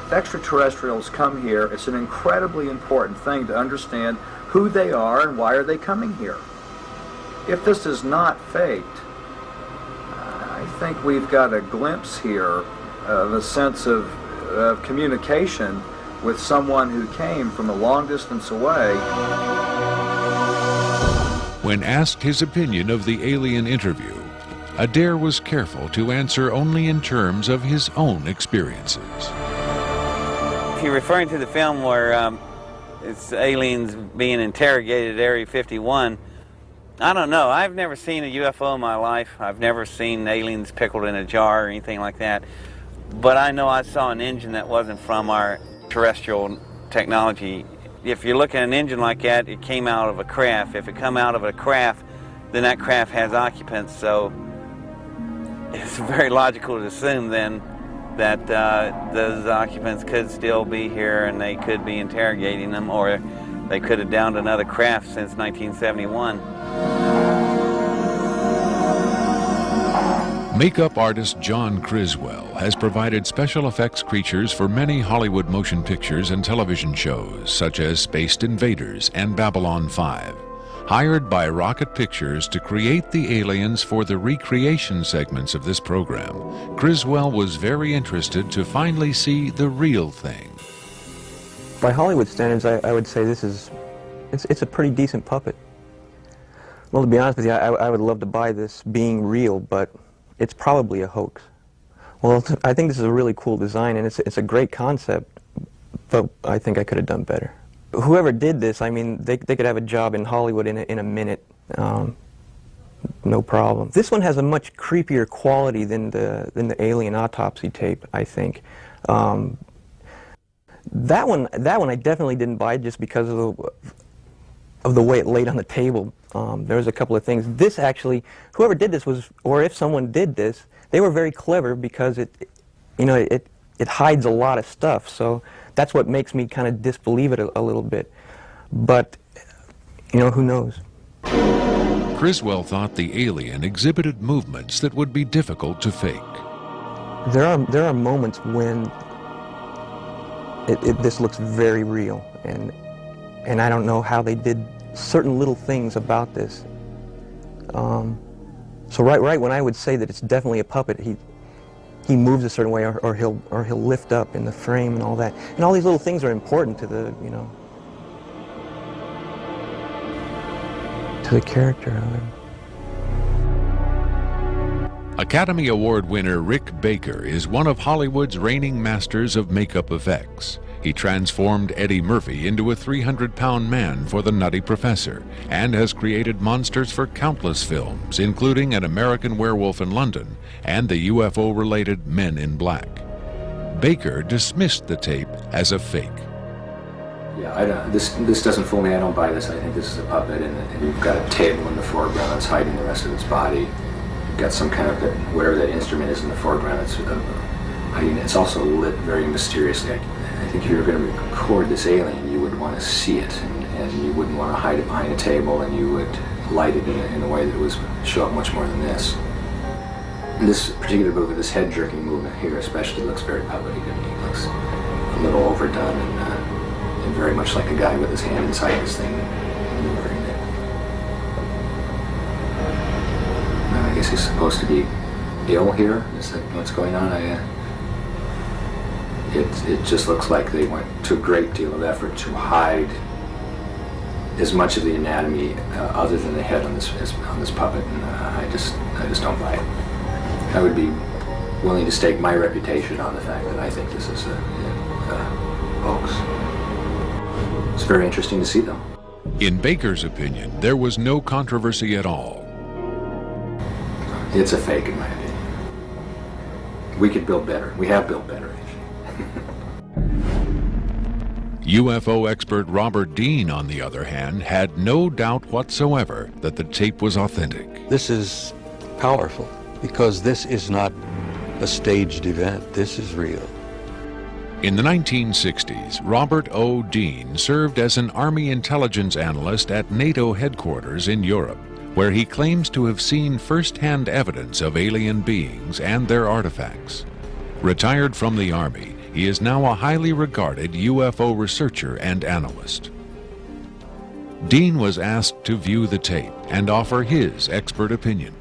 if extraterrestrials come here, it's an incredibly important thing to understand who they are and why are they coming here. If this is not faked, I think we've got a glimpse here of a sense of communication with someone who came from a long distance away. When asked his opinion of the alien interview, Adair was careful to answer only in terms of his own experiences. If you're referring to the film where it's aliens being interrogated at Area 51, I don't know. I've never seen a UFO in my life. I've never seen aliens pickled in a jar or anything like that. But I know I saw an engine that wasn't from our terrestrial technology. If you look at an engine like that, it came out of a craft. If it come out of a craft, then that craft has occupants. So it's very logical to assume then that those occupants could still be here and they could be interrogating them, or they could have downed another craft since 1971. Makeup artist John Criswell has provided special effects creatures for many Hollywood motion pictures and television shows, such as Spaced Invaders and Babylon 5. Hired by Rocket Pictures to create the aliens for the recreation segments of this program, Criswell was very interested to finally see the real thing. By Hollywood standards, I would say it's a pretty decent puppet. Well, to be honest with you, I would love to buy this being real, but it's probably a hoax. Well, I think this is a really cool design, and it's a great concept, but I think I could have done better. Whoever did this, I mean, they could have a job in Hollywood in a minute, no problem. This one has a much creepier quality than the alien autopsy tape, I think. That one I definitely didn't buy just because of the way it laid on the table. There was a couple of things. This actually, whoever did this was, or if someone did this, they were very clever because it it hides a lot of stuff. So that's what makes me kind of disbelieve it a little bit. But, you know, who knows? Criswell thought the alien exhibited movements that would be difficult to fake. There are moments when this looks very real, and I don't know how they did certain little things about this. So right when I would say that it's definitely a puppet, he moves a certain way, or he'll lift up in the frame and all that, and all these little things are important to the, you know, to the character of him. Academy Award winner Rick Baker is one of Hollywood's reigning masters of makeup effects. He transformed Eddie Murphy into a 300-pound man for The Nutty Professor and has created monsters for countless films, including An American Werewolf in London and the UFO-related Men in Black. Baker dismissed the tape as a fake. Yeah, this doesn't fool me. I don't buy this. I think this is a puppet, and you've got a table in the foreground that's hiding the rest of its body. You've got some kind of, whatever that instrument is in the foreground, it's also lit very mysteriously. I think if you were going to record this alien, you would want to see it, and you wouldn't want to hide it behind a table, and you would light it in a way that would show up much more than this. And this particular movement, this head-jerking movement here especially, looks very puppety to me. It looks a little overdone and very much like a guy with his hand inside this thing maneuvering it. I guess he's supposed to be ill here. Is that what's going on? It just looks like they went to a great deal of effort to hide as much of the anatomy other than the head on this puppet, and I just don't buy it. I would be willing to stake my reputation on the fact that I think this is a hoax. It's very interesting to see, though. In Baker's opinion, there was no controversy at all. It's a fake, in my opinion. We could build better. We have built better. UFO expert Robert Dean, on the other hand, had no doubt whatsoever that the tape was authentic. This is powerful because this is not a staged event. This is real. In the 1960s, Robert O. Dean served as an Army intelligence analyst at NATO headquarters in Europe, where he claims to have seen first-hand evidence of alien beings and their artifacts. Retired from the Army, he is now a highly regarded UFO researcher and analyst. Dean was asked to view the tape and offer his expert opinion.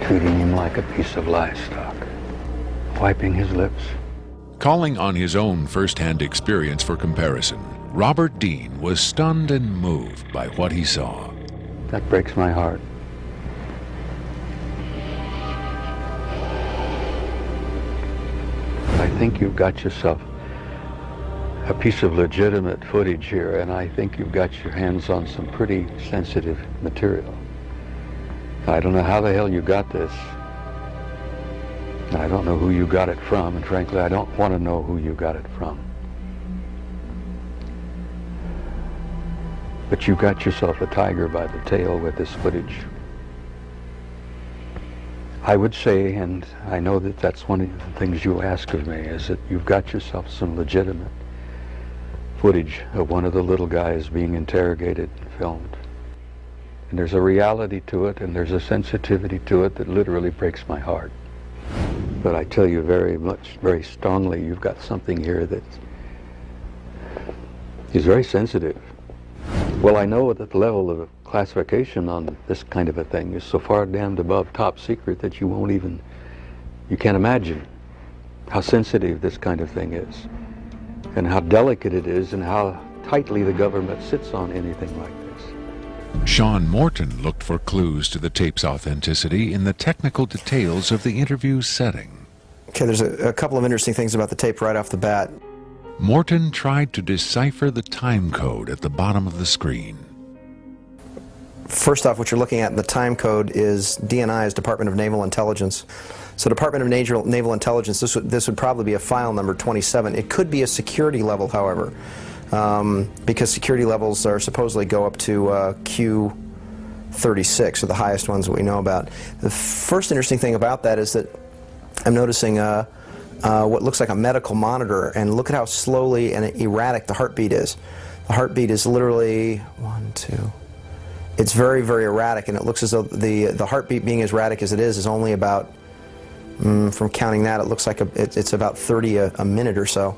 Treating him like a piece of livestock, wiping his lips. Calling on his own first-hand experience for comparison, Robert Dean was stunned and moved by what he saw. That breaks my heart. I think you've got yourself a piece of legitimate footage here, and I think you've got your hands on some pretty sensitive material. I don't know how the hell you got this. I don't know who you got it from, and frankly, I don't want to know who you got it from. But you got yourself a tiger by the tail with this footage. I would say, and I know that that's one of the things you ask of me, is that you've got yourself some legitimate footage of one of the little guys being interrogated and filmed. And there's a reality to it, and there's a sensitivity to it that literally breaks my heart. But I tell you very strongly, you've got something here that is very sensitive. Well, I know that the level of classification on this kind of a thing is so far damned above top secret that you can't imagine how sensitive this kind of thing is, and how delicate it is, and how tightly the government sits on anything like this. Sean Morton looked for clues to the tape's authenticity in the technical details of the interview's setting. Okay, there's a couple of interesting things about the tape right off the bat. Morton tried to decipher the time code at the bottom of the screen. First off, what you're looking at in the time code is DNI's Department of Naval Intelligence. So Department of Naval Intelligence, this would probably be a file number 27. It could be a security level, however, because security levels are supposedly go up to Q36, or the highest ones that we know about. The first interesting thing about that is that I'm noticing what looks like a medical monitor, and look at how slowly and erratic the heartbeat is. The heartbeat is literally 1, 2. It's very, very erratic, and it looks as though the heartbeat being as erratic as it is only about, from counting that, it looks like it's about 30 a minute or so.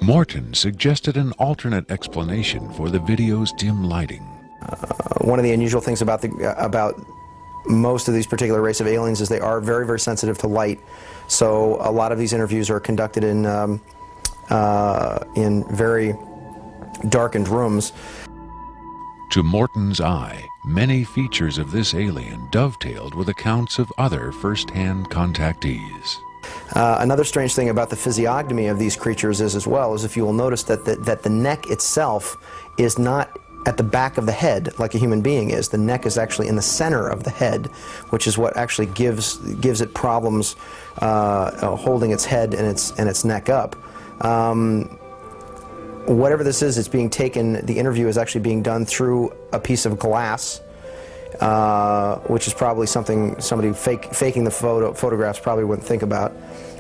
Morton suggested an alternate explanation for the video's dim lighting. One of the unusual things about most of these particular race of aliens is they are very, very sensitive to light. So a lot of these interviews are conducted in very darkened rooms. To Morton's eye, many features of this alien dovetailed with accounts of other first-hand contactees. Another strange thing about the physiognomy of these creatures is, as well, is if you will notice that the neck itself is not at the back of the head like a human being is. The neck is actually in the center of the head, which is what actually gives it problems holding its head and its neck up. Whatever this is, it's being taken, the interview is actually being done through a piece of glass, which is probably something somebody faking the photographs probably wouldn't think about.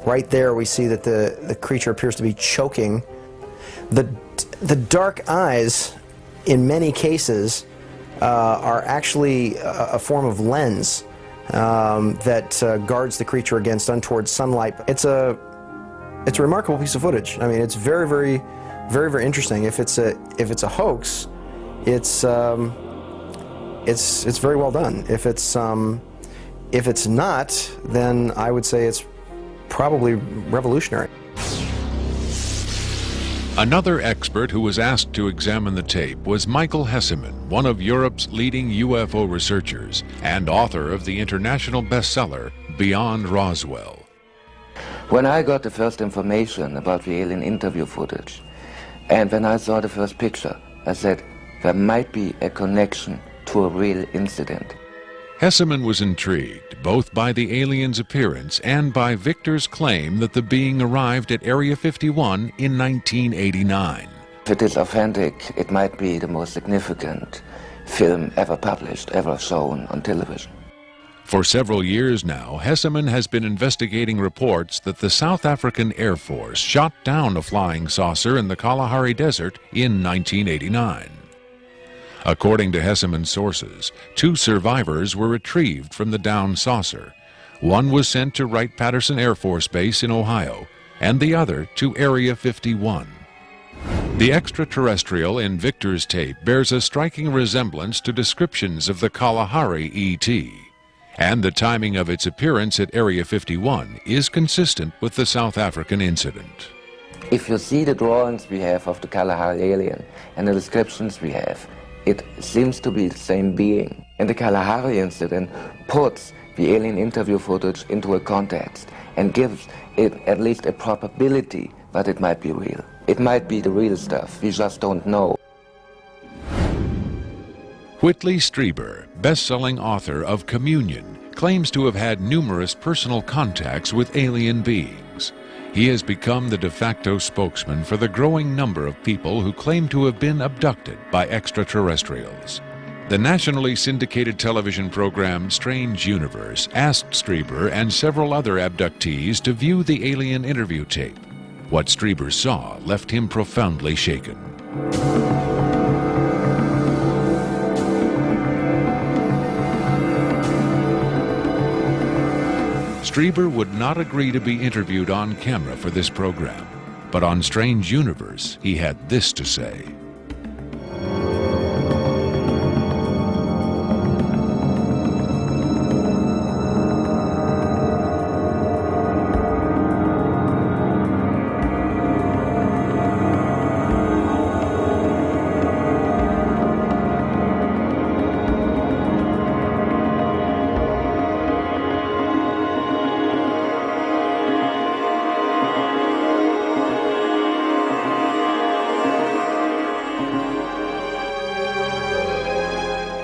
Right there we see that the creature appears to be choking. The dark eyes, in many cases, are actually a form of lens that guards the creature against untoward sunlight. It's a remarkable piece of footage. I mean, it's very, very, very, very interesting. If it's a hoax, it's very well done. If it's not, then I would say it's probably revolutionary. Another expert who was asked to examine the tape was Michael Hesseman, one of Europe's leading UFO researchers and author of the international bestseller Beyond Roswell. When I got the first information about the alien interview footage, and when I saw the first picture, I said there might be a connection to a real incident. Hesseman was intrigued both by the alien's appearance and by Victor's claim that the being arrived at Area 51 in 1989. If it is authentic, it might be the most significant film ever published, ever shown on television. For several years now, Hesseman has been investigating reports that the South African Air Force shot down a flying saucer in the Kalahari Desert in 1989. According to Hesseman's sources, 2 survivors were retrieved from the downed saucer. One was sent to Wright-Patterson Air Force Base in Ohio, and the other to Area 51. The extraterrestrial in Victor's tape bears a striking resemblance to descriptions of the Kalahari ET, and the timing of its appearance at Area 51 is consistent with the South African incident. If you see the drawings we have of the Kalahari alien and the descriptions we have, it seems to be the same being. And the Kalahari incident puts the alien interview footage into a context and gives it at least a probability that it might be real. It might be the real stuff, we just don't know. Whitley Strieber, best-selling author of Communion, claims to have had numerous personal contacts with alien beings. He has become the de facto spokesman for the growing number of people who claim to have been abducted by extraterrestrials. The nationally syndicated television program Strange Universe asked Strieber and several other abductees to view the alien interview tape. What Strieber saw left him profoundly shaken. Strieber would not agree to be interviewed on camera for this program, but on Strange Universe, he had this to say.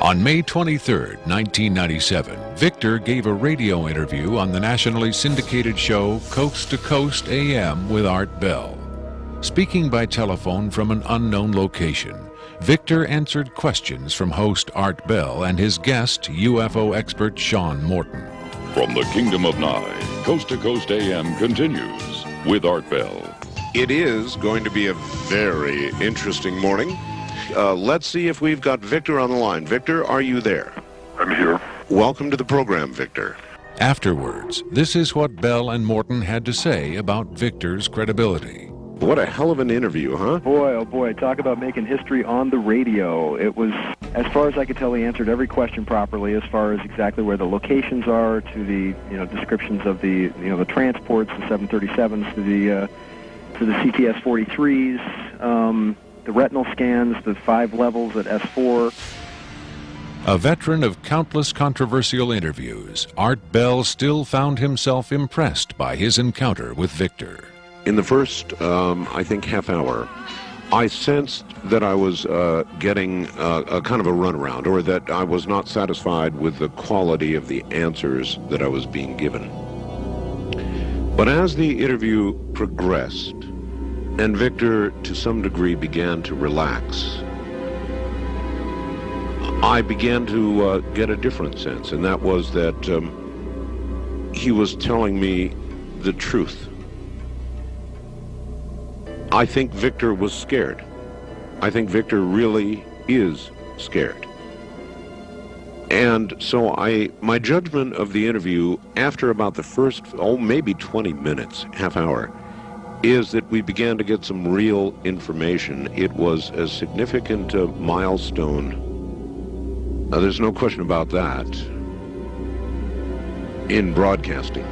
On May 23, 1997, Victor gave a radio interview on the nationally syndicated show Coast to Coast AM with Art Bell. Speaking by telephone from an unknown location, Victor answered questions from host Art Bell and his guest, UFO expert Sean Morton. From the Kingdom of Nye, Coast to Coast AM continues with Art Bell. It is going to be a very interesting morning. Let's see if we've got Victor on the line. Victor, are you there? I'm here. Welcome to the program, Victor. Afterwards, this is what Bell and Morton had to say about Victor's credibility. What a hell of an interview, huh? Boy, oh boy, talk about making history on the radio. It was, as far as I could tell, he answered every question properly as far as exactly where the locations are, to the, descriptions of the, the transports, the 737s, to the CTS-43s, the retinal scans, the 5 levels at S4. A veteran of countless controversial interviews, Art Bell still found himself impressed by his encounter with Victor. In the first, I think, half hour, I sensed that I was getting a kind of a runaround, or that I was not satisfied with the quality of the answers that I was being given. But as the interview progressed, and Victor, to some degree, began to relax, I began to get a different sense, and that was that he was telling me the truth. I think Victor was scared. I think Victor really is scared. And so my judgment of the interview after about the first, maybe 20 minutes, half hour, is that we began to get some real information. It was a significant milestone. Now, there's no question about that in broadcasting.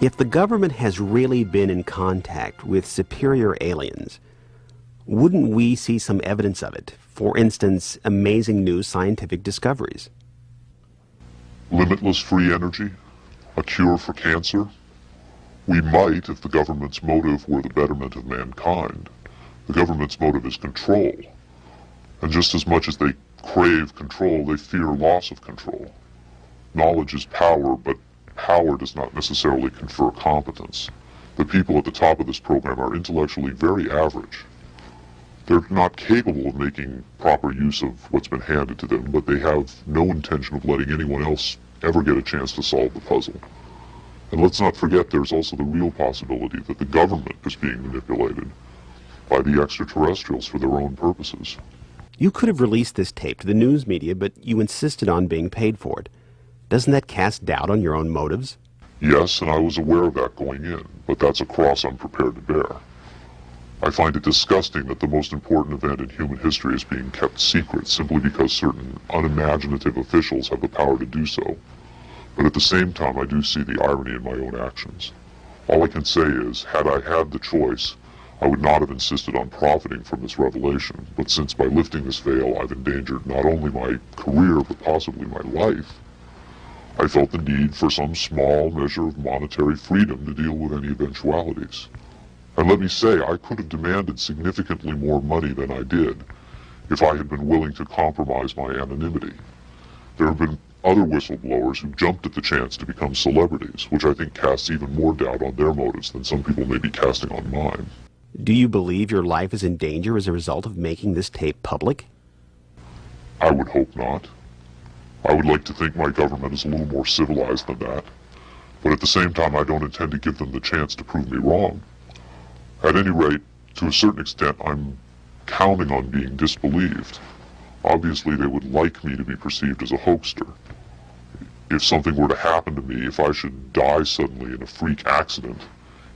If the government has really been in contact with superior aliens, wouldn't we see some evidence of it? For instance, amazing new scientific discoveries. Limitless free energy? A cure for cancer? We might if the government's motive were the betterment of mankind. The government's motive is control. And just as much as they crave control, they fear loss of control. Knowledge is power, but power does not necessarily confer competence. The people at the top of this program are intellectually very average. They're not capable of making proper use of what's been handed to them, but they have no intention of letting anyone else ever get a chance to solve the puzzle. And let's not forget there's also the real possibility that the government is being manipulated by the extraterrestrials for their own purposes. You could have released this tape to the news media, but you insisted on being paid for it. Doesn't that cast doubt on your own motives? Yes, and I was aware of that going in, but that's a cross I'm prepared to bear. I find it disgusting that the most important event in human history is being kept secret simply because certain unimaginative officials have the power to do so. But at the same time, I do see the irony in my own actions. All I can say is, had I had the choice, I would not have insisted on profiting from this revelation. But since by lifting this veil, I've endangered not only my career, but possibly my life, I felt the need for some small measure of monetary freedom to deal with any eventualities. And let me say, I could have demanded significantly more money than I did if I had been willing to compromise my anonymity. There have been other whistleblowers who jumped at the chance to become celebrities, which I think casts even more doubt on their motives than some people may be casting on mine. Do you believe your life is in danger as a result of making this tape public? I would hope not. I would like to think my government is a little more civilized than that, but at the same time I don't intend to give them the chance to prove me wrong. At any rate, to a certain extent, I'm counting on being disbelieved. Obviously, they would like me to be perceived as a hoaxer. If something were to happen to me, if I should die suddenly in a freak accident,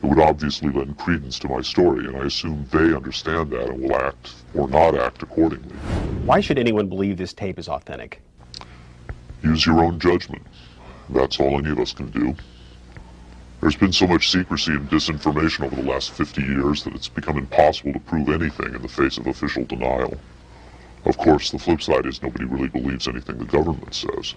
it would obviously lend credence to my story, and I assume they understand that and will act or not act accordingly. Why should anyone believe this tape is authentic? Use your own judgment. That's all any of us can do. There's been so much secrecy and disinformation over the last 50 years that it's become impossible to prove anything in the face of official denial. Of course, the flip side is nobody really believes anything the government says.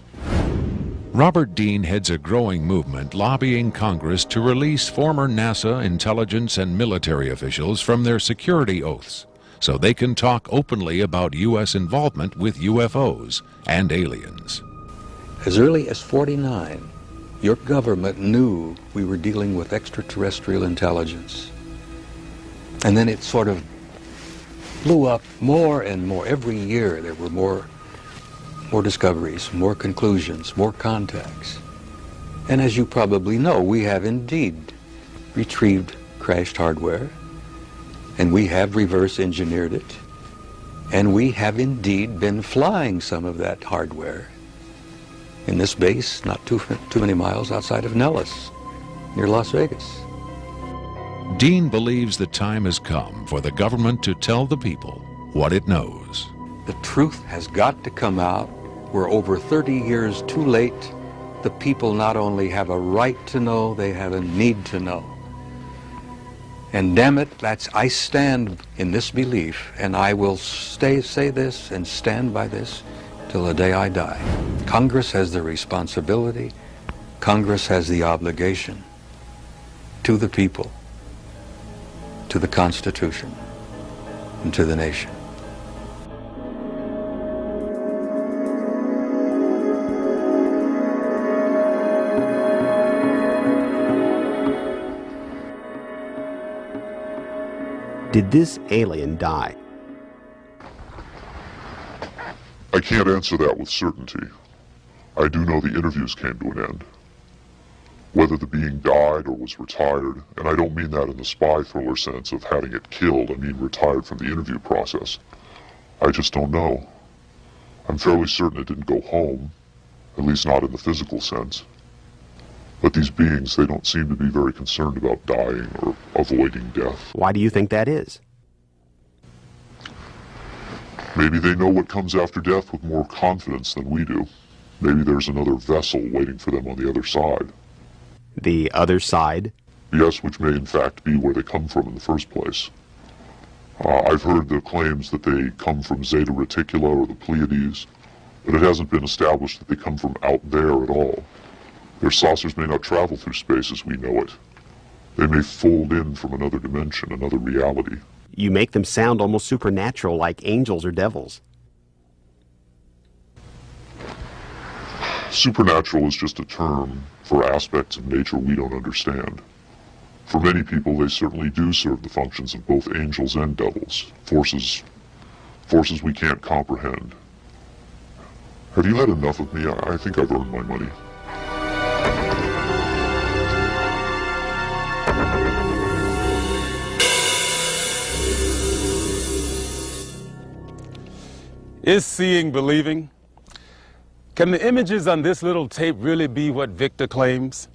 Robert Dean heads a growing movement lobbying Congress to release former NASA intelligence and military officials from their security oaths so they can talk openly about U.S. involvement with UFOs and aliens. As early as '49, your government knew we were dealing with extraterrestrial intelligence. And then it sort of blew up more and more. Every year there were more discoveries, more conclusions, more contacts. And as you probably know, we have indeed retrieved crashed hardware, and we have reverse engineered it, and we have indeed been flying some of that hardware in this base not too many miles outside of Nellis, near Las Vegas. Dean believes the time has come for the government to tell the people what it knows. The truth has got to come out. We're over 30 years too late. The people not only have a right to know, they have a need to know. And damn it, I stand in this belief, and I will say this and stand by this till the day I die. Congress has the responsibility, Congress has the obligation to the people, to the Constitution, and to the nation. Did this alien die? I can't answer that with certainty. I do know the interviews came to an end. Whether the being died or was retired, and I don't mean that in the spy thriller sense of having it killed, I mean retired from the interview process. I just don't know. I'm fairly certain it didn't go home, at least not in the physical sense. But these beings, they don't seem to be very concerned about dying or avoiding death. Why do you think that is? Maybe they know what comes after death with more confidence than we do. Maybe there's another vessel waiting for them on the other side. The other side? Yes, which may in fact be where they come from in the first place. I've heard the claims that they come from Zeta Reticula or the Pleiades, but it hasn't been established that they come from out there at all. Their saucers may not travel through space as we know it. They may fold in from another dimension, another reality. You make them sound almost supernatural, like angels or devils. Supernatural is just a term for aspects of nature we don't understand. For many people, they certainly do serve the functions of both angels and devils, forces we can't comprehend. Have you had enough of me? I think I've earned my money. Is seeing believing? Can the images on this little tape really be what Victor claims?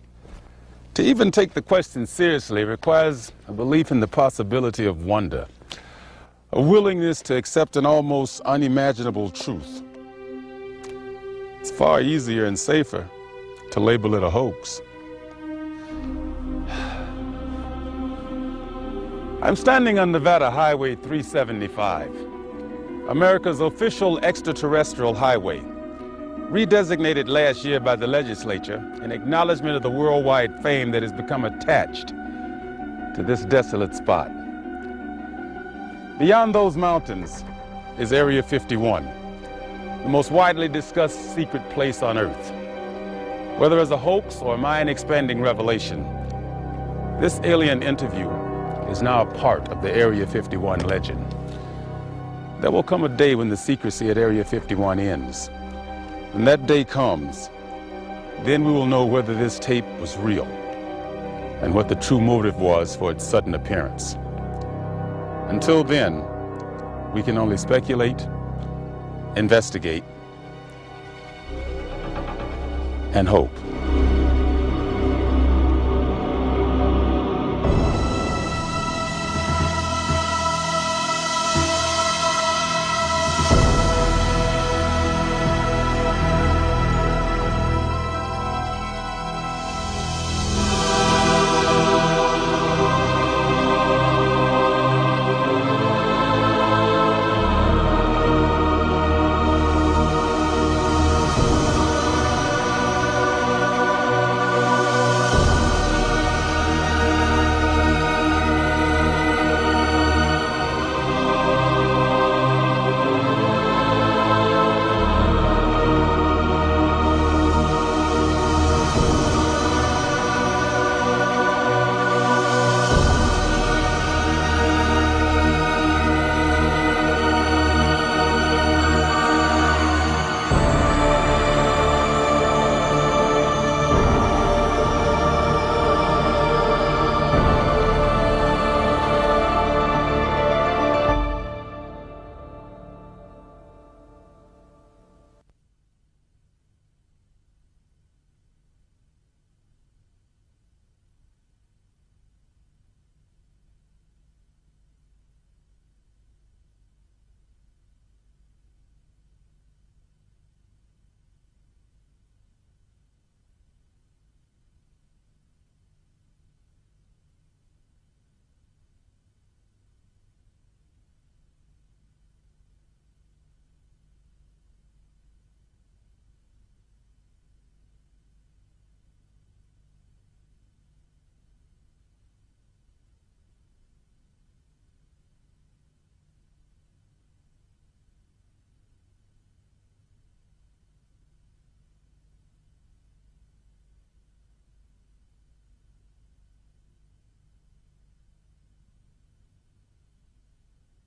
To even take the question seriously requires a belief in the possibility of wonder, a willingness to accept an almost unimaginable truth. It's far easier and safer to label it a hoax. I'm standing on Nevada Highway 375. America's official extraterrestrial highway, redesignated last year by the legislature in acknowledgement of the worldwide fame that has become attached to this desolate spot. Beyond those mountains is Area 51, the most widely discussed secret place on Earth. Whether as a hoax or mind-expanding revelation, this alien interview is now a part of the Area 51 legend. There will come a day when the secrecy at Area 51 ends. When that day comes, then we will know whether this tape was real and what the true motive was for its sudden appearance. Until then, we can only speculate, investigate, and hope.